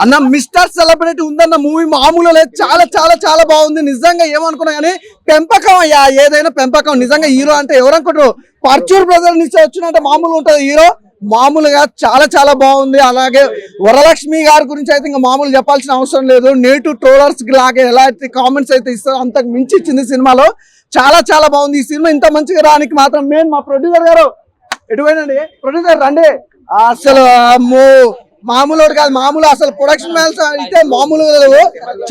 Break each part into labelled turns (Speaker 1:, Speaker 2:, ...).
Speaker 1: అన్న mister celebrity ఉందన్న movie మామూలు లేదు, చాలా చాలా చాలా బాగుంది. నిజంగా ఏమనుకున్నా కానీ పెంపకం అయ్యా, ఏదైనా పెంపకం. నిజంగా హీరో అంటే ఎవరనుకుంటారు, పర్చూర్ బ్రదర్ నుంచి వచ్చినట్టే మామూలు ఉంటుంది హీరో, మామూలుగా చాలా చాలా బాగుంది. అలాగే వరలక్ష్మి గారి గురించి అయితే ఇంకా మామూలు చెప్పాల్సిన అవసరం లేదు. నేటివ్ ట్రోలర్స్ లాగే ఎలాంటి కామెంట్స్ అయితే ఇస్తారో అంతకు మించి ఇచ్చింది సినిమాలో. చాలా చాలా బాగుంది ఈ సినిమా. ఇంత మంచిగా రానికి మాత్రం మెయిన్ మా ప్రొడ్యూసర్ గారు. ఎటువైనండి ప్రొడ్యూసర్ రండి. అసలు మామూలు కాదు, మామూలు అసలు ప్రొడక్షన్ వాల్యూస్ అయితే మామూలు లేవు,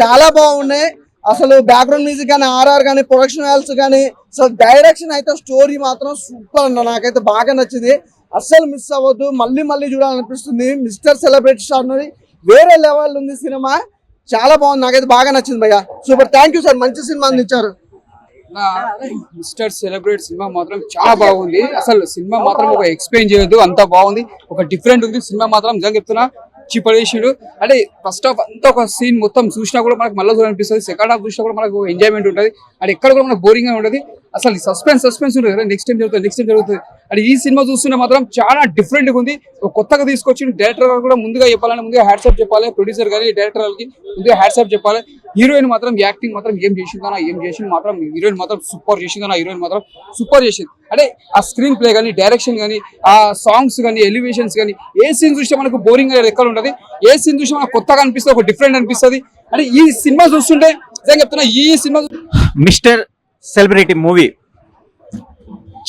Speaker 1: చాలా బాగున్నాయి. అసలు బ్యాక్గ్రౌండ్ మ్యూజిక్ కానీ, ఆర్ఆర్ కానీ, ప్రొడక్షన్ వాల్యూస్ కానీ, అసలు డైరెక్షన్ అయితే స్టోరీ మాత్రం సూపర్ అన్న, నాకైతే బాగా నచ్చింది. అస్సలు మిస్ అవ్వద్దు, మళ్ళీ మళ్ళీ చూడాలనిపిస్తుంది. మిస్టర్ సెలబ్రిటీ స్టార్ అన్నది వేరే లెవెల్ ఉంది సినిమా, చాలా బాగుంది, నాకైతే బాగా నచ్చింది భయ్యా. సూపర్, థ్యాంక్ యూ సార్, మంచి సినిమా అందించారు.
Speaker 2: మిస్టర్ సెలబ్రేట్ సినిమా మాత్రం చాలా బాగుంది. అసలు సినిమా మాత్రం ఒక ఎక్స్ప్లెయిన్ చేయొద్దు, అంత బాగుంది, ఒక డిఫరెంట్ ఉంది సినిమా మాత్రం. నిజంగా చెప్తున్నా చిపడేసాడు. అంటే ఫస్ట్ హాఫ్ అంతా ఒక సీన్ మొత్తం చూసినా కూడా మనకు మళ్ళీ అనిపిస్తుంది, సెకండ్ హాఫ్ చూసినా కూడా మనకు ఎంజాయ్మెంట్ ఉంటుంది. అది ఎక్కడ కూడా మనకు బోరింగ్ గా ఉంటుంది. అసలు సస్పెన్స్ ఉంటుంది కదా, నెక్స్ట్ టైం జరుగుతుంది. అది ఈ సినిమా చూస్తున్నా మాత్రం చాలా డిఫరెంట్ గా ఉంది. కొత్తగా తీసుకొచ్చి డైరెక్టర్ గారు కూడా ముందుగా చెప్పాలని, ముందుగా హ్యాట్సాప్ చెప్పాలి. ప్రొడ్యూసర్ కానీ డైరెక్టర్ గారికి ముందుగా హ్యాట్సాప్ చెప్పాలి. హీరోయిన్ మాత్రం యాక్టింగ్ మాత్రం ఏం చేసింది మాత్రం హీరోయిన్ మాత్రం సూపర్ చేసింది. హీరోయిన్ మాత్రం సూపర్ చేసింది. అంటే ఆ స్క్రీన్ ప్లే కానీ, డైరెక్షన్ కానీ, ఆ సాంగ్స్ కానీ, ఎలివేషన్స్ కానీ, ఏ సీన్ చూస్తే మనకు బోరింగ్ అనేది ఎక్కడ ఉంటుంది, ఏ సీన్ చూస్తే మనకు కొత్తగా అనిపిస్తుంది, ఒక డిఫరెంట్ అనిపిస్తుంది. అంటే ఈ సినిమా చూస్తుంటే నిజంగా చెప్తున్నా, ఈ సినిమా
Speaker 3: మిస్టర్ సెలబ్రిటీ మూవీ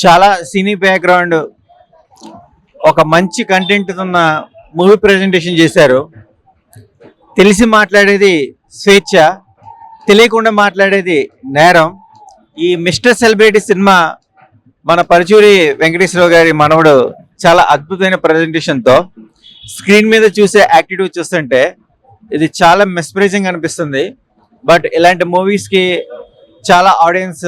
Speaker 3: చాలా సినీ బ్యాక్గ్రౌండ్, ఒక మంచి కంటెంట్ ఉన్న మూవీ ప్రెజెంటేషన్ చేశారు. తెలిసి మాట్లాడేది స్వేచ్ఛ, తెలియకుండా మాట్లాడేది నేరం. ఈ మిస్టర్ సెలబ్రిటీ సినిమా మన పరుచూరి వెంకటేశ్వరరావు గారి మనవడు చాలా అద్భుతమైన ప్రెజెంటేషన్తో స్క్రీన్ మీద చూసే యాక్టిట్యూడ్ చూస్తుంటే ఇది చాలా మెస్పరైజింగ్ అనిపిస్తుంది. బట్ ఇలాంటి మూవీస్కి చాలా ఆడియన్స్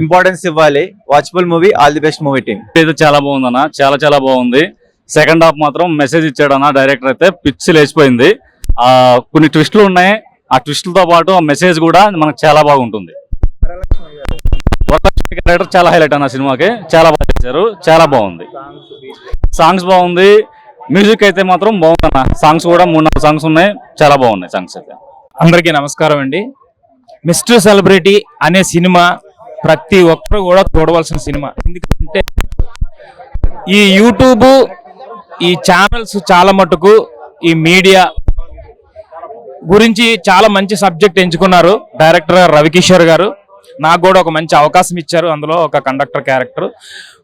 Speaker 3: ఇంపార్టెన్స్ ఇవ్వాలి. Watchable movie, all the best movie team.
Speaker 4: ఇది చాలా బాగుందన్న, చాలా చాలా బాగుంది. సెకండ్ హాఫ్ మాత్రం మెసేజ్ ఇచ్చాడన్న డైరెక్టర్, అయితే పిచ్చి లేచిపోయింది. కొన్ని ట్విస్టులు ఉన్నాయి, ఆ ట్విస్టులతో పాటు ఆ మెసేజ్ కూడా మనకు చాలా బాగుంటుంది. వరలక్ష్మి క్యారెక్టర్ చాలా హైలైట్ అన్న సినిమాకి, చాలా బాగా చేశారు, చాలా బాగుంది. సాంగ్స్ బాగుంది, మ్యూజిక్ అయితే మాత్రం బాగుందన్న. సాంగ్స్ కూడా 3-4 సాంగ్స్ ఉన్నాయి, చాలా బాగున్నాయి సాంగ్స్ అయితే.
Speaker 5: అందరికీ నమస్కారం అండి. మిస్టర్ సెలబ్రిటీ అనే సినిమా ప్రతి ఒక్కరు కూడా చూడవలసిన సినిమా. ఎందుకంటే ఈ యూట్యూబ్, ఈ ఛానల్స్ చాలా మటుకు ఈ మీడియా గురించి చాలా మంచి సబ్జెక్ట్ ఎంచుకున్నారు డైరెక్టర్ రవికిషోర్ గారు. నాకు కూడా ఒక మంచి అవకాశం ఇచ్చారు, అందులో ఒక కండక్టర్ క్యారెక్టర్.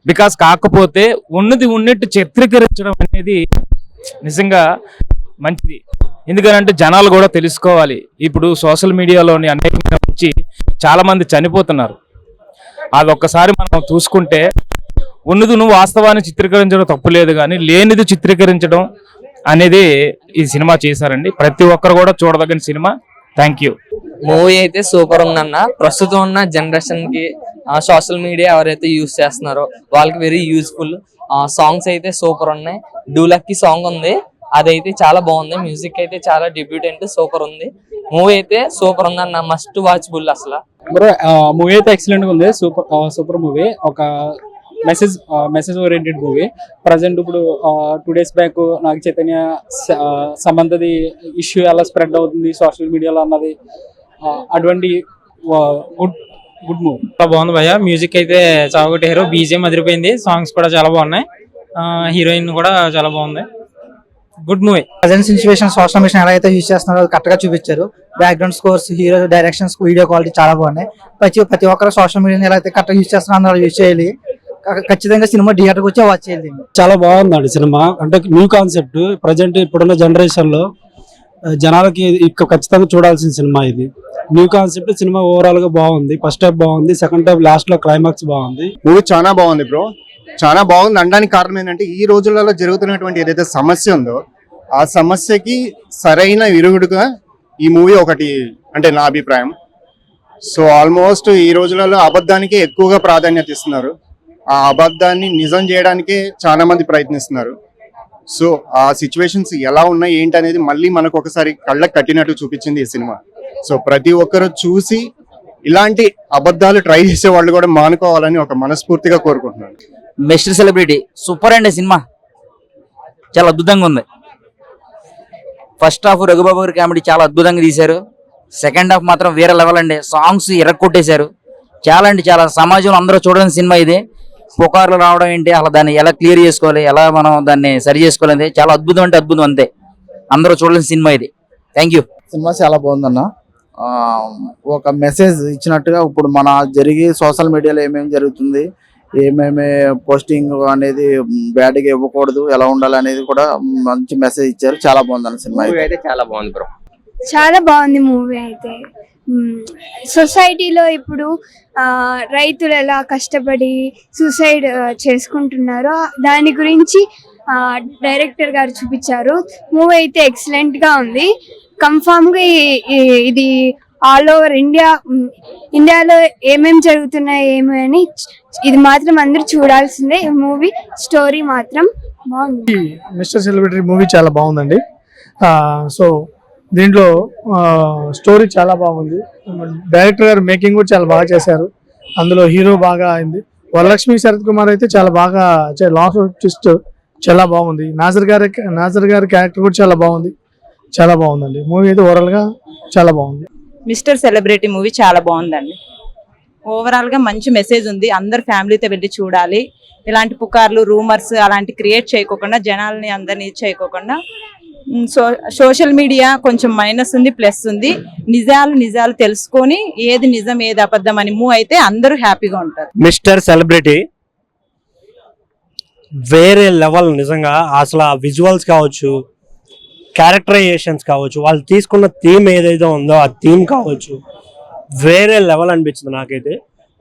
Speaker 5: బికాస్ కాకపోతే ఉన్నట్టు చిత్రీకరించడం అనేది నిజంగా మంచిది. ఎందుకంటే జనాలు కూడా తెలుసుకోవాలి. ఇప్పుడు సోషల్ మీడియాలోని అనేక నుంచి చాలా మంది చనిపోతున్నారు. అది ఒక్కసారి మనం చూసుకుంటే నువ్వు వాస్తవాన్ని చిత్రీకరించడం తప్పు లేదు, కానీ లేనిది చిత్రీకరించడం అనేది ఈ సినిమా చేశారండి. ప్రతి ఒక్కరు కూడా చూడదగిన సినిమా. Thank you.
Speaker 6: మూవీ అయితే సూపర్ ఉందన్న. ప్రస్తుతం ఉన్న జనరేషన్ కి సోషల్ మీడియా ఎవరైతే యూజ్ చేస్తున్నారో వాళ్ళకి వెరీ యూజ్ఫుల్. సాంగ్స్ అయితే సూపర్ ఉన్నాయి. డూలక్కి సాంగ్ ఉంది, అదైతే చాలా బాగుంది. మ్యూజిక్ అయితే చాలా డెబ్యూటెంట్, సూపర్ ఉంది. మూవీ అయితే సూపర్ ఉందన్న, మస్ట్ వాచబుల్. అసలు
Speaker 7: మూవీ అయితే ఎక్సలెంట్ గా ఉంది. సూపర్ మూవీ, ఒక మెసేజ్ ఓరియంటెడ్ మూవీ. ప్రజెంట్ ఇప్పుడు 2 days back Naga Chaitanya సంబంధది issue ఎలా స్ప్రెడ్ అవుతుంది సోషల్ మీడియాలో అన్నది, అటువంటి గుడ్ మూవీ.
Speaker 5: బాగుంది భయ్య. మ్యూజిక్ అయితే చాలా కొట్టారు, బీజిఎం అదిరిపోయింది, సాంగ్స్ కూడా చాలా బాగున్నాయి, హీరోయిన్ కూడా చాలా బాగుంది. Good movie.
Speaker 8: Present situation social media ఎలా అయితే యూజ్ చేస్తున్నారో కరెక్ట్ గా చూపించారు. Background scores, hero directions, video quality చాలా బాగున్నాయి. ప్రతి ఒక్కరు సోషల్ మీడియాని ఎలా అయితే కరెక్ట్ యూజ్ చేస్తున్నారో అందరూ యూజ్ చేయాలి. ఖచ్చితంగా సినిమా థియేటర్కి వచ్చి వాచ్ చేయాలి.
Speaker 7: చాలా బాగుందండి సినిమా. అంటే న్యూ కాన్సెప్ట్, ప్రజెంట్ ఇప్పుడున్న జనరేషన్ లో జనాలకి ఖచ్చితంగా చూడాల్సిన సినిమా ఇది. న్యూ కాన్సెప్ట్ సినిమా ఓవరాల్ గా బాగుంది. ఫస్ట్ హాఫ్ బాగుంది, సెకండ్ హాఫ్ లాస్ట్ లో క్లైమాక్స్ బాగుంది.
Speaker 9: మూవీ చాలా బాగుంది బ్రో, చాలా బాగుంది. అనడానికి కారణం ఏంటంటే ఈ రోజులలో జరుగుతున్నటువంటి ఏదైతే సమస్య ఉందో ఆ సమస్యకి సరైన విరుగుడుగా ఈ మూవీ ఒకటి అంటే నా అభిప్రాయం. సో ఆల్మోస్ట్ ఈ రోజులలో అబద్ధానికి ఎక్కువగా ప్రాధాన్యత ఇస్తున్నారు. ఆ అబద్ధాన్ని నిజం చేయడానికే చాలా మంది ప్రయత్నిస్తున్నారు. సో ఆ సిచ్యువేషన్స్ ఎలా ఉన్నాయి ఏంటి అనేది మళ్ళీ మనకు ఒకసారి కళ్ళకు కట్టినట్టు చూపించింది ఈ సినిమా. సో ప్రతి ఒక్కరు చూసి ఇలాంటి అబద్ధాలు ట్రై చేసే వాళ్ళు కూడా మానుకోవాలని ఒక మనస్ఫూర్తిగా కోరుకుంటున్నాను.
Speaker 10: మిస్టర్ సెలబ్రిటీ సూపర్ అండి సినిమా, చాలా అద్భుతంగా ఉంది. ఫస్ట్ హాఫ్ రఘుబాబు గారి కామెడీ చాలా అద్భుతంగా తీశారు. సెకండ్ హాఫ్ మాత్రం వేరే లెవెల్ అండి. సాంగ్స్ ఎరక్కొట్టేశారు. చాలా అంటే చాలా సమాజంలో అందరూ చూడని సినిమా ఇది. పుకార్లు రావడం ఏంటి, అలా దాన్ని ఎలా క్లియర్ చేసుకోవాలి, ఎలా మనం దాన్ని సరి చేసుకోవాలి, చాలా అద్భుతం అంటే అద్భుతం అంతే. అందరూ చూడలేని సినిమా ఇది. Thank you.
Speaker 1: సినిమా చాలా బాగుందన్న. ఒక మెసేజ్ ఇచ్చినట్టుగా ఇప్పుడు మన జరిగి సోషల్ మీడియాలో ఏమేమి జరుగుతుంది, ఏమేమి పోస్టింగ్ అనేది బ్యాడ్గా ఇవ్వకూడదు, ఎలా ఉండాలి అనేది కూడా మంచి మెసేజ్ ఇచ్చారు. చాలా బాగుందన్న సినిమా
Speaker 6: అయితే చాలా బాగుంది బ్రో.
Speaker 11: చాలా బాగుంది మూవీ అయితే. సొసైటీలో ఇప్పుడు రైతులు ఎలా కష్టపడి సూసైడ్ చేసుకుంటున్నారో దాని గురించి డైరెక్టర్ గారు చూపించారు. మూవీ అయితే ఎక్సలెంట్ గా ఉంది. కన్ఫామ్ గా ఇది ఆల్ ఓవర్ ఇండియాలో ఏమేమి జరుగుతున్నాయి ఏమి అని ఇది మాత్రం అందరూ చూడాల్సిందే. ఈ మూవీ స్టోరీ మాత్రం బాగుంది.
Speaker 12: మిస్టర్ సెలబ్రిటీ మూవీ చాలా బాగుందండి. సో దీంట్లో స్టోరీ చాలా బాగుంది. డైరెక్టర్ గారు మేకింగ్ కూడా చాలా బాగా చేశారు. అందులో హీరో బాగా అయింది. వరలక్ష్మి శరత్ కుమార్ అయితే చాలా బాగా లాస్ట్ ట్విస్ట్ చాలా బాగుంది. నాజర్ గారి క్యారెక్టర్ కూడా చాలా బాగుంది. చాలా బాగుందండి మూవీ అయితే ఓవరాల్ గా చాలా బాగుంది.
Speaker 13: మిస్టర్ సెలబ్రిటీ మూవీ చాలా బాగుందండి. ఓవరాల్ గా మంచి మెసేజ్ ఉంది. అందరు ఫ్యామిలీతో వెళ్ళి చూడాలి. ఇలాంటి పుకార్లు రూమర్స్ అలాంటి క్రియేట్ చేయకోకుండా, జనాల్ని అందరినీ చేయకోకుండా, సోషల్ మీడియా కొంచెం మైనస్ ఉంది, ప్లస్ ఉంది. నిజాలు తెలుసుకొని ఏది నిజం ఏది అబద్ధం అని మూవ్ అయితే అందరూ హ్యాపీగా ఉంటారు.
Speaker 14: మిస్టర్ సెలబ్రిటీ వేరే లెవెల్. నిజంగా అసలు ఆ విజువల్స్ కావచ్చు, క్యారెక్టరైజేషన్స్ కావచ్చు, వాళ్ళు తీసుకున్న థీమ్ ఏదైతే ఉందో ఆ థీమ్ కావచ్చు, వేరే లెవెల్ అనిపించింది నాకైతే.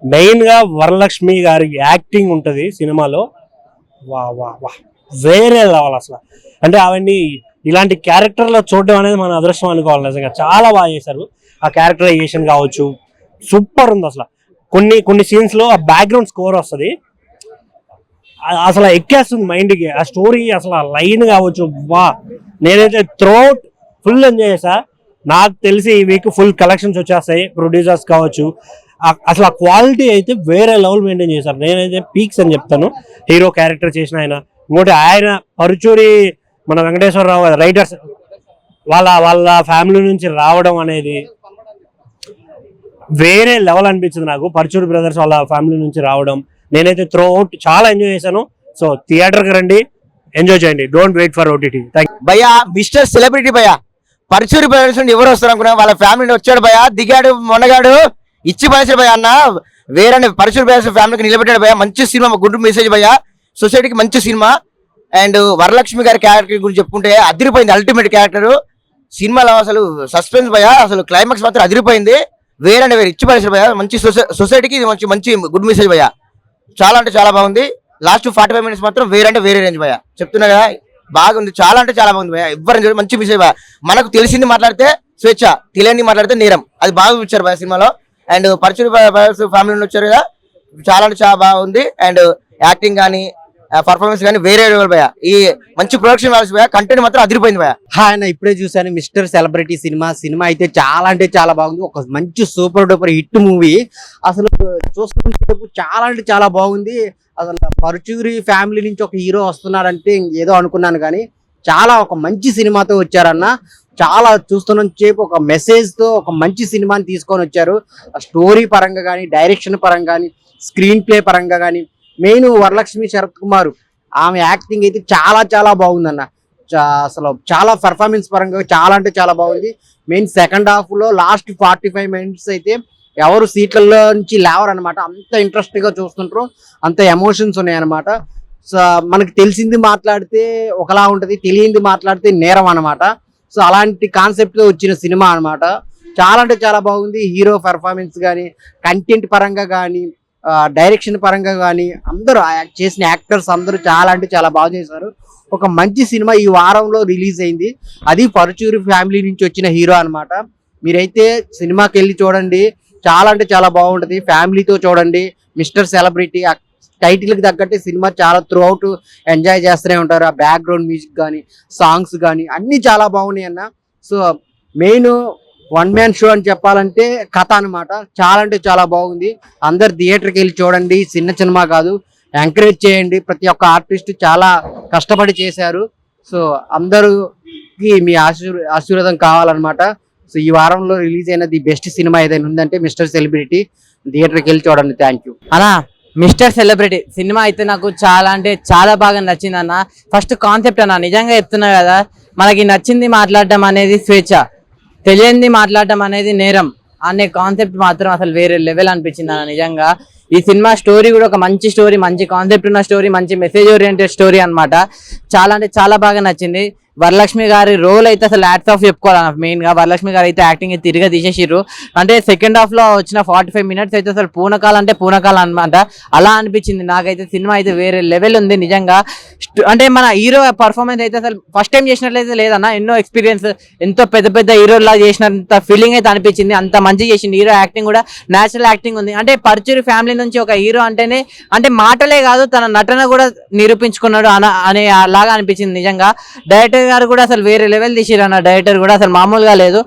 Speaker 14: మెయిన్గా వరలక్ష్మి గారి యాక్టింగ్ ఉంటుంది సినిమాలో. వా వా వా వేరే లెవెల్ అసలు. అంటే అవన్నీ ఇలాంటి క్యారెక్టర్లో చూడడం అనేది మన అదృష్టం అనుకోవాలి. నిజంగా చాలా బాగా చేశారు. ఆ క్యారెక్టరైజేషన్ కావచ్చు సూపర్ ఉంది అసలు. కొన్ని సీన్స్లో ఆ బ్యాక్గ్రౌండ్ స్కోర్ వస్తుంది, అసలు ఎక్కేస్తుంది మైండ్కి. ఆ స్టోరీ అసలు ఆ లైన్ కావచ్చు, వా నేనైతే త్రూఅవుట్ ఫుల్ ఎంజాయ్ చేసా. నాకు తెలిసి ఈ వీక్ ఫుల్ కలెక్షన్స్ వచ్చేస్తాయి. ప్రొడ్యూసర్స్ కావచ్చు, అసలు ఆ క్వాలిటీ అయితే వేరే లెవెల్ మెయింటైన్ చేశారు. నేనైతే పీక్స్ అని చెప్తాను. హీరో క్యారెక్టర్ చేసిన ఆయన, ఇంకోటి ఆయన పరుచూరి మన వెంకటేశ్వరరావు రైటర్స్ వాళ్ళ ఫ్యామిలీ నుంచి రావడం అనేది వేరే లెవెల్ అనిపించింది నాకు. పరుచూరి బ్రదర్స్ వాళ్ళ ఫ్యామిలీ నుంచి రావడం నేనైతే త్రూఅవుట్ చాలా ఎంజాయ్ చేశాను. సో థియేటర్కి రండి, ఎంజాయ్ చేయండి. Don't wait for OTT.
Speaker 10: భయ్యా మిస్టర్ సెలబ్రిటీ భయ్యా, పరుచూరి బ్రదర్స్ నుండి ఎవరు వస్తారు అనుకున్నా, వాళ్ళ ఫ్యామిలీ వచ్చాడు భయ్యా, దిగాడు మొన్నగాడు, ఇచ్చి పడేసాడు భయ్యా. అన్న వేరే పరుచూరి బ్రదర్స్ ఫ్యామిలీకి నిలబెట్టాడు భయ్యా. మంచి సినిమా, గుడ్ మెసేజ్ భయ్యా. సొసైటీకి మంచి సినిమా. అండ్ వరలక్ష్మి గారి క్యారెక్టర్ గురించి చెప్పుకుంటే అదిరిపోయింది. అల్టిమేట్ క్యారెక్టర్ సినిమాలో. అసలు సస్పెన్స్ భయ్యా, అసలు క్లైమాక్స్ మాత్రం అదిరిపోయింది. వేరే ఇచ్చి పడేసాడు భయ్యా. మంచి సొసైటీకి మంచి గుడ్ మెసేజ్ భయ్యా. చాలా అంటే చాలా బాగుంది. లాస్ట్ 45 minutes మాత్రం వేరే రేంజ్ భయ్యా. చెప్తున్నా కదా, బాగుంది. చాలా అంటే చాలా బాగుంది భయ్యా. ఎవరు మంచి మెసేజ్ భయ్యా. మనకు తెలిసింది మాట్లాడితే స్వేచ్ఛ, తెలియని మాట్లాడితే నేరం. అది బాగా ఇచ్చారు భయ్యా సినిమాలో. అండ్ పరుచూరి ఫ్యామిలీ నుండి వచ్చారు కదా, చాలా అంటే చాలా బాగుంది. అండ్ యాక్టింగ్ కానీ పర్ఫార్మెన్స్ కానీ వేరే లెవెల్ భయ్యా. ఈ మంచి ప్రొడక్షన్ వాల్సి భయ్యా. కంటెంట్ మాత్రం అదిరిపోయింది భయ్యా.
Speaker 15: ఆయన ఇప్పుడే చూసాను మిస్టర్ సెలబ్రిటీ సినిమా అయితే చాలా అంటే చాలా బాగుంది. ఒక మంచి సూపర్ డూపర్ హిట్ మూవీ. అసలు చూస్తున్నప్పుడు చాలా అంటే చాలా బాగుంది. అసలు పరుచూరి ఫ్యామిలీ నుంచి ఒక హీరో వస్తున్నారంటే ఏదో అనుకున్నాను, కానీ చాలా ఒక మంచి సినిమాతో వచ్చారన్న. చాలా చూస్తున్న సేపు ఒక మెసేజ్ తో ఒక మంచి సినిమాని తీసుకొని వచ్చారు. స్టోరీ పరంగా కానీ, డైరెక్షన్ పరంగా కానీ, స్క్రీన్ ప్లే పరంగా కానీ, మెయిన్ వరలక్ష్మి శరత్ కుమార్ ఆమె యాక్టింగ్ అయితే చాలా చాలా బాగుందన్న. అసలు చాలా పర్ఫార్మెన్స్ పరంగా చాలా అంటే చాలా బాగుంది. మెయిన్ సెకండ్ హాఫ్ లో లాస్ట్ 45 minutes అయితే ఎవరు సీట్లలో నుంచి లేవరు అనమాట. అంత ఇంట్రెస్ట్ గా చూస్తుంటారు, అంత ఎమోషన్స్ ఉన్నాయి అనమాట. సో మనకి తెలిసింది మాట్లాడితే ఒకలా ఉంటది, తెలియంది మాట్లాడితే నేరం అనమాట. సో అలాంటి కాన్సెప్ట్ తో వచ్చిన సినిమా అనమాట. చాలా అంటే చాలా బాగుంది. హీరో పెర్ఫార్మెన్స్ కానీ, కంటెంట్ పరంగా కానీ, డైరెక్షన్ పరంగా కానీ, అందరూ చేసిన యాక్టర్స్ అందరూ చాలా అంటే చాలా బాగా చేశారు. ఒక మంచి సినిమా ఈ వారంలో రిలీజ్ అయింది. అది పరుచూరి ఫ్యామిలీ నుంచి వచ్చిన హీరో అనమాట. మీరైతే సినిమాకి వెళ్ళి చూడండి, చాలా అంటే చాలా బాగుంటది. ఫ్యామిలీతో చూడండి. మిస్టర్ సెలబ్రిటీ టైటిల్ కి తగ్గట్టే సినిమా చాలా త్రూ అవుట్ ఎంజాయ్ చేస్తూనే ఉంటారు. ఆ బ్యాక్గ్రౌండ్ మ్యూజిక్ కానీ, సాంగ్స్ కానీ అన్ని చాలా బాగున్నాయి అన్న. So main one man show అని చెప్పాలంటే కథ అనమాట. చాలా అంటే చాలా బాగుంది. అందరు థియేటర్కి వెళ్ళి చూడండి. చిన్న సినిమా కాదు, ఎంకరేజ్ చేయండి. ప్రతి ఒక్క ఆర్టిస్ట్ చాలా కష్టపడి చేశారు. సో అందరూ కి మీ ఆశీర్వాదం కావాలన్నమాట. సో ఈ వారంలో రిలీజ్ అయిన ది బెస్ట్ సినిమా ఏదైనా ఉందంటే మిస్టర్ సెలబ్రిటీ. థియేటర్కి వెళ్ళి చూడండి. థ్యాంక్ యూ
Speaker 6: అన్నా. మిస్టర్ సెలబ్రిటీ సినిమా అయితే నాకు చాలా అంటే చాలా బాగా నచ్చింది అన్న. ఫస్ట్ కాన్సెప్ట్ అన్న, నిజంగా చెప్తున్నా కదా, మనకి నచ్చింది మాట్లాడడం అనేది స్వేచ్ఛ, తెలియంది మాట్లాడడం అనేది నేరం అనే కాన్సెప్ట్ మాత్రం అసలు వేరే లెవెల్ అనిపించింది అన్న. నిజంగా ఈ సినిమా స్టోరీ కూడా ఒక మంచి స్టోరీ, మంచి కాన్సెప్ట్ ఉన్న స్టోరీ, మంచి మెసేజ్ ఓరియంటెడ్ స్టోరీ అన్నమాట. చాలా అంటే చాలా బాగా నచ్చింది. వరలక్ష్మి గారి రోల్ అయితే అసలు హ్యాట్స్ ఆఫ్ చెప్పుకోవాలి. మెయిన్ గా వరలక్ష్మి గారు అయితే యాక్టింగ్ తిరిగా తీసేసిర్రు. అంటే సెకండ్ హాఫ్ లో వచ్చిన 45 minutes అయితే అసలు పూనకాలు అంటే పూనకాలు అనమాట. అలా అనిపించింది నాకైతే. సినిమా అయితే వేరే లెవెల్ ఉంది నిజంగా. అంటే మన హీరో పర్ఫార్మెన్స్ అయితే అసలు ఫస్ట్ టైం చేసినట్లయితే లేదన్న, ఎన్నో ఎక్స్పీరియన్స్, ఎంతో పెద్ద పెద్ద హీరోలా చేసినంత ఫీలింగ్ అయితే అనిపించింది. అంత మంచిగా చేసింది. హీరో యాక్టింగ్ కూడా నేచురల్ యాక్టింగ్ ఉంది. అంటే పరుచూరి ఫ్యామిలీ నుంచి ఒక హీరో అంటేనే అంటే మాటలే కాదు, తన నటన కూడా నిరూపించుకున్నాడు అనే లాగా అనిపించింది నిజంగా. డైరెక్టర్ గారు కూడా అసలు వేరే లెవెల్ తీసిరన్న. డైరెక్టర్ కూడా అసలు మామూలుగా లేదు.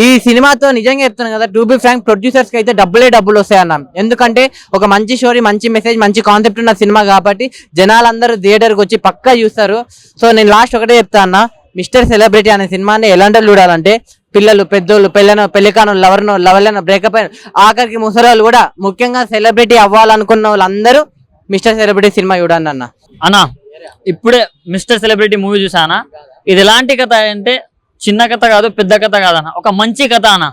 Speaker 6: ఈ సినిమాతో నిజంగా చెప్తున్నాను కదా, టు బి ఫ్రాంక్ ప్రొడ్యూసర్స్ కి అయితే డబ్బులు వస్తాయన్న. ఎందుకంటే ఒక మంచి స్టోరీ, మంచి మెసేజ్, మంచి కాన్సెప్ట్ ఉన్న సినిమా కాబట్టి జనాలందరూ థియేటర్కి వచ్చి పక్కా చూస్తారు. సో నేను లాస్ట్ ఒకటే చెప్తా అన్న, మిస్టర్ సెలబ్రిటీ అనే సినిమాని ఎలాంటి చూడాలంటే పిల్లలు, పెద్దోళ్ళు, పెళ్లికాను, లవర్లను, బ్రేకప్ అయిన, ఆఖరికి ముసరాళ్ళు కూడా, ముఖ్యంగా సెలబ్రిటీ అవ్వాలనుకున్న వాళ్ళందరూ మిస్టర్ సెలబ్రిటీ సినిమా చూడండి అన్న.
Speaker 16: అన్నా ఇప్పుడే మిస్టర్ సెలబ్రిటీ మూవీ చూసానా, ఇది ఎలాంటి కథ అంటే చిన్న కథ కాదు, పెద్ద కథ కాదన్న, ఒక మంచి కథ అన్న.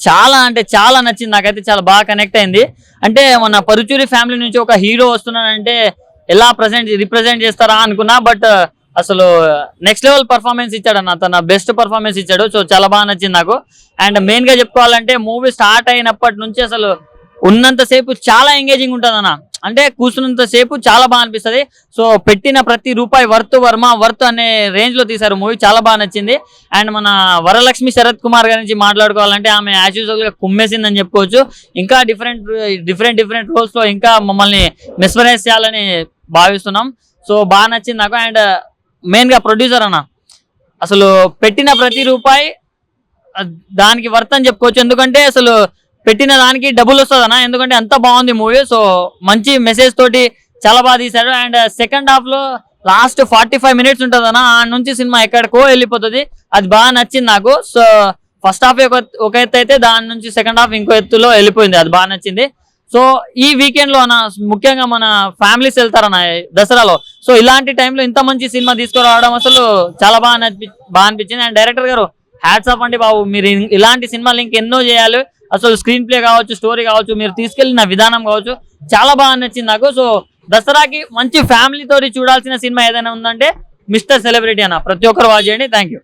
Speaker 16: చాలా అంటే చాలా నచ్చింది నాకైతే, చాలా బాగా కనెక్ట్ అయింది. అంటే మన పరుచూరి ఫ్యామిలీ నుంచి ఒక హీరో వస్తున్నాడంటే ఎలా రిప్రజెంట్ చేస్తారా అనుకున్నా, బట్ అసలు నెక్స్ట్ లెవెల్ పర్ఫార్మెన్స్ ఇచ్చాడన్న, తన బెస్ట్ పర్ఫార్మెన్స్ ఇచ్చాడు. సో చాలా బాగా నచ్చింది నాకు. అండ్ మెయిన్ గా చెప్పుకోవాలంటే మూవీ స్టార్ట్ అయినప్పటి నుంచి అసలు ఉన్నంతసేపు చాలా ఎంగేజింగ్ ఉంటుంది అన్న. అంటే కూర్చున్నంత సేపు చాలా బాగా అనిపిస్తుంది. సో పెట్టిన ప్రతి రూపాయి వర్త్ అనే రేంజ్ లో తీశారు మూవీ. చాలా బాగా నచ్చింది. అండ్ మన వరలక్ష్మి శరత్ కుమార్ గారి నుంచి మాట్లాడుకోవాలంటే ఆమె యాజ్ యూజువల్ గా కుమ్మేసిందని చెప్పుకోవచ్చు. ఇంకా డిఫరెంట్ రోల్స్ లో ఇంకా మమ్మల్ని మెస్మరైజ్ చేయాలని భావిస్తున్నాం. సో బాగా నచ్చింది నాకు. అండ్ మెయిన్ గా ప్రొడ్యూసర్ అన్న, అసలు పెట్టిన ప్రతి రూపాయి దానికి వర్త్ అని చెప్పుకోవచ్చు. ఎందుకంటే అసలు పెట్టిన దానికి డబ్బులు వస్తుంది అన్న, ఎందుకంటే అంత బాగుంది మూవీ. సో మంచి మెసేజ్ తోటి చాలా బాగా తీశాడు. అండ్ సెకండ్ హాఫ్ లో లాస్ట్ 45 minutes ఉంటుంది అన్న, ఆ నుంచి సినిమా ఎక్కడికో వెళ్ళిపోతుంది. అది బాగా నచ్చింది నాకు. సో ఫస్ట్ హాఫ్ ఒక ఎత్తు అయితే దాని నుంచి సెకండ్ హాఫ్ ఇంకో ఎత్తులో వెళ్ళిపోయింది. అది బాగా నచ్చింది. సో ఈ వీకెండ్ లో అన్న ముఖ్యంగా మన ఫ్యామిలీస్ వెళ్తారన్న దసరాలో. సో ఇలాంటి టైంలో ఇంత మంచి సినిమా తీసుకురావడం అసలు చాలా బాగా అనిపించింది. అండ్ డైరెక్టర్ గారు హ్యాట్స్ ఆఫ్ అండి బాబు, మీరు ఇలాంటి సినిమాలు ఇంకెన్నో చేయాలి. అసలు స్క్రీన్ ప్లే కావచ్చు, స్టోరీ కావచ్చు, మీరు తీసుకెళ్లిన విధానం కావచ్చు, చాలా బాగా నచ్చింది నాకు. సో దసరాకి మంచి ఫ్యామిలీ తోటి చూడాల్సిన సినిమా ఏదైనా ఉందంటే మిస్టర్ సెలబ్రిటీ అన్న, ప్రతి ఒక్కరు వాచ్ చేయండి. Thank you.